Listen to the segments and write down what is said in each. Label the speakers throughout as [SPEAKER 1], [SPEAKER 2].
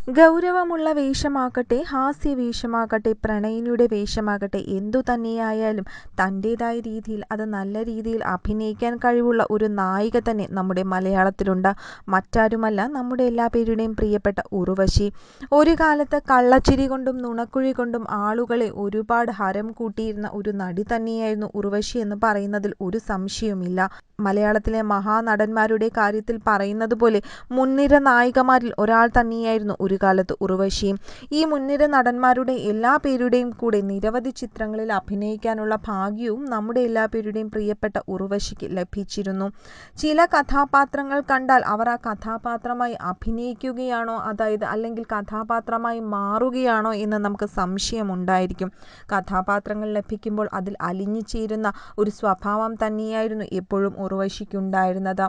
[SPEAKER 1] ഗൗരവമുള്ള വേഷമാകട്ടെ, ഹാസ്യവേഷമാകട്ടെ, പ്രണയിനിയുടെ വേഷമാകട്ടെ, എന്തു തന്നെയായാലും തൻ്റേതായ രീതിയിൽ അത് നല്ല രീതിയിൽ അഭിനയിക്കാൻ കഴിവുള്ള ഒരു നായിക തന്നെ നമ്മുടെ മലയാളത്തിലുണ്ട്. മറ്റാരുമല്ല, നമ്മുടെ എല്ലാ പേരുടെയും പ്രിയപ്പെട്ട ഉർവശി. ഒരു കാലത്ത് കള്ളച്ചിരി കൊണ്ടും നുണക്കുഴി കൊണ്ടും ആളുകളെ ഒരുപാട് ഹരം കൂട്ടിയിരുന്ന ഒരു നടി തന്നെയായിരുന്നു ഉർവശി എന്ന് പറയുന്നതിൽ ഒരു സംശയവുമില്ല. മലയാളത്തിലെ മഹാനടന്മാരുടെ കാര്യത്തിൽ പറയുന്നത് പോലെ മുൻനിര നായികമാരിൽ ഒരാൾ തന്നെയായിരുന്നു ഒരു കാലത്ത് ഉർവശി. ഈ മുൻനിര നടന്മാരുടെ എല്ലാ പേരുടെയും കൂടെ നിരവധി ചിത്രങ്ങളിൽ അഭിനയിക്കാനുള്ള ഭാഗ്യവും നമ്മുടെ എല്ലാ പേരുടെയും പ്രിയപ്പെട്ട ഉർവശിക്ക് ലഭിച്ചിരുന്നു. ചില കഥാപാത്രങ്ങൾ കണ്ടാൽ അവർ ആ കഥാപാത്രമായി അഭിനയിക്കുകയാണോ, അല്ലെങ്കിൽ കഥാപാത്രമായി മാറുകയാണോ എന്ന് നമുക്ക് സംശയമുണ്ടായിരിക്കും. കഥാപാത്രങ്ങൾ ലഭിക്കുമ്പോൾ അതിൽ അലിഞ്ഞു ചേരുന്ന ഒരു സ്വഭാവം തന്നെയായിരുന്നു എപ്പോഴും ഉർവശിക്കുണ്ടായിരുന്നത്.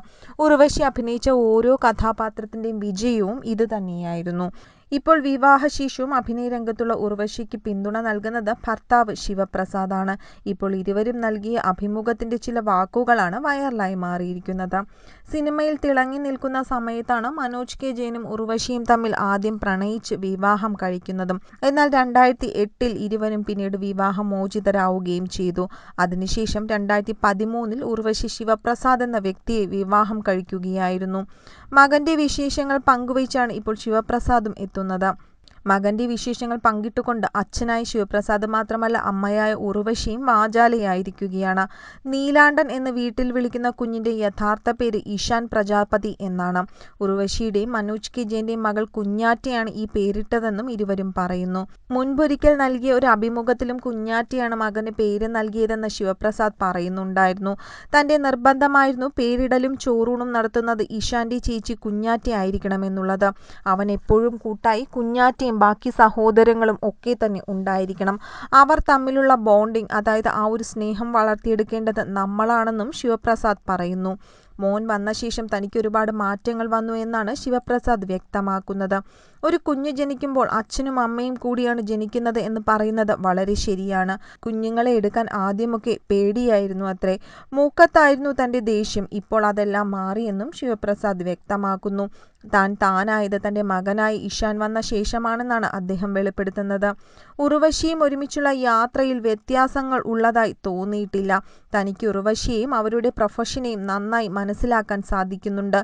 [SPEAKER 1] ഉർവശി അഭിനയിച്ച ഓരോ കഥാപാത്രത്തിൻ്റെയും വിജയവും ഇത് തന്നെയായിരുന്നു. ഇപ്പോൾ വിവാഹശേഷവും അഭിനയ രംഗത്തുള്ള ഉർവശിക്ക് പിന്തുണ നൽകുന്നത് ഭർത്താവ് ശിവപ്രസാദാണ്. ഇപ്പോൾ ഇരുവരും നൽകിയ അഭിമുഖത്തിന്റെ ചില വാക്കുകളാണ് വൈറലായി മാറിയിരിക്കുന്നത്. സിനിമയിൽ തിളങ്ങി നിൽക്കുന്ന സമയത്താണ് മനോജ് കെ ജയനും ഉർവശിയും തമ്മിൽ ആദ്യം പ്രണയിച്ച് വിവാഹം കഴിക്കുന്നതും. എന്നാൽ 2008 ഇരുവരും പിന്നീട് വിവാഹമോചിതരാവുകയും ചെയ്തു. അതിനുശേഷം 2013 ഉർവശി ശിവപ്രസാദ് എന്ന വ്യക്തിയെ വിവാഹം കഴിക്കുകയായിരുന്നു. മകന്റെ വിശേഷങ്ങൾ പങ്കുവച്ചാണ് ഇപ്പോൾ ശിവപ്രസാദും എത്തുന്നത്. മകന്റെ വിശേഷങ്ങൾ പങ്കിട്ടുകൊണ്ട് അച്ഛനായ ശിവപ്രസാദ് മാത്രമല്ല, അമ്മയായ ഉർവശിയും വാചാലയായിരിക്കുകയാണ്. നീലാണ്ടൻ എന്ന് വീട്ടിൽ വിളിക്കുന്ന കുഞ്ഞിന്റെ യഥാർത്ഥ പേര് ഇഷാൻ പ്രജാപതി എന്നാണ്. ഉർവശിയുടെയും മനോജ് കെ ജയന്റെയും മകൾ കുഞ്ഞാറ്റയാണ് ഈ പേരിട്ടതെന്നും ഇരുവരും പറയുന്നു. മുൻപൊരിക്കൽ നൽകിയ ഒരു അഭിമുഖത്തിലും കുഞ്ഞാറ്റയാണ് മകന് പേര് നൽകിയതെന്ന് ശിവപ്രസാദ് പറയുന്നുണ്ടായിരുന്നു. തന്റെ നിർബന്ധമായിരുന്നു പേരിടലും ചോറൂണും നടത്തുന്നത് ഇഷാന്റെ ചേച്ചി കുഞ്ഞാറ്റ ആയിരിക്കണമെന്നുള്ളത്. അവൻ എപ്പോഴും കൂട്ടായി കുഞ്ഞാറ്റയും ബാക്കി സഹോദരങ്ങളും ഒക്കെ തന്നെ ഉണ്ടായിരിക്കണം. അവർ തമ്മിലുള്ള ബോണ്ടിങ്, ആ ഒരു സ്നേഹം വളർത്തിയെടുക്കേണ്ടത് നമ്മളാണെന്നും ശിവപ്രസാദ് പറയുന്നു. മോൻ വന്ന ശേഷം തനിക്ക് ഒരുപാട് മാറ്റങ്ങൾ വന്നു എന്നാണ് ശിവപ്രസാദ് വ്യക്തമാക്കുന്നത്. ഒരു കുഞ്ഞ് ജനിക്കുമ്പോൾ അച്ഛനും അമ്മയും കൂടിയാണ് ജനിക്കുന്നത് എന്ന് പറയുന്നത് വളരെ ശരിയാണ്. കുഞ്ഞുങ്ങളെ എടുക്കാൻ ആദ്യമൊക്കെ പേടിയായിരുന്നു അത്രേ. മൂക്കത്തായിരുന്നു തൻ്റെ ദേഷ്യം. ഇപ്പോൾ അതെല്ലാം മാറിയെന്നും ശിവപ്രസാദ് വ്യക്തമാക്കുന്നു. താനായത് തൻ്റെ മകനായി ഇഷാൻ വന്ന ശേഷമാണെന്നാണ് അദ്ദേഹം വെളിപ്പെടുത്തുന്നത്. ഉർവശിയും ഒരുമിച്ചുള്ള യാത്രയിൽ വ്യത്യാസങ്ങൾ ഉള്ളതായി തോന്നിയിട്ടില്ല. തനിക്ക് ഉർവശിയെയും അവരുടെ പ്രൊഫഷനെയും നന്നായി മനസ്സിലാക്കാൻ സാധിക്കുന്നുണ്ട്.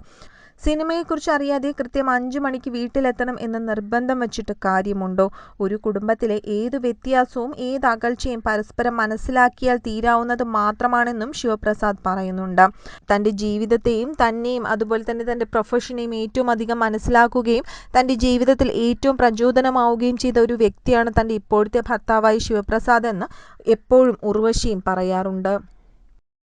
[SPEAKER 1] സിനിമയെക്കുറിച്ച് അറിയാതെ കൃത്യം 5 മണിക്ക് വീട്ടിലെത്തണം എന്ന് നിർബന്ധം വച്ചിട്ട് കാര്യമുണ്ടോ? ഒരു കുടുംബത്തിലെ ഏത് വ്യത്യാസവും ഏത് അകൽച്ചയും പരസ്പരം മനസ്സിലാക്കിയാൽ തീരാവുന്നത് മാത്രമാണെന്നും ശിവപ്രസാദ് പറയുന്നുണ്ട്. തൻ്റെ ജീവിതത്തെയും തന്നെയും അതുപോലെ തന്നെ തൻ്റെ പ്രൊഫഷനെയും ഏറ്റവും അധികം മനസ്സിലാക്കുകയും തൻ്റെ ജീവിതത്തിൽ ഏറ്റവും പ്രചോദനമാവുകയും ചെയ്ത ഒരു വ്യക്തിയാണ് തൻ്റെ ഇപ്പോഴത്തെ ഭർത്താവായ ശിവപ്രസാദ് എന്ന് എപ്പോഴും ഉർവശിയും പറയാറുണ്ട്.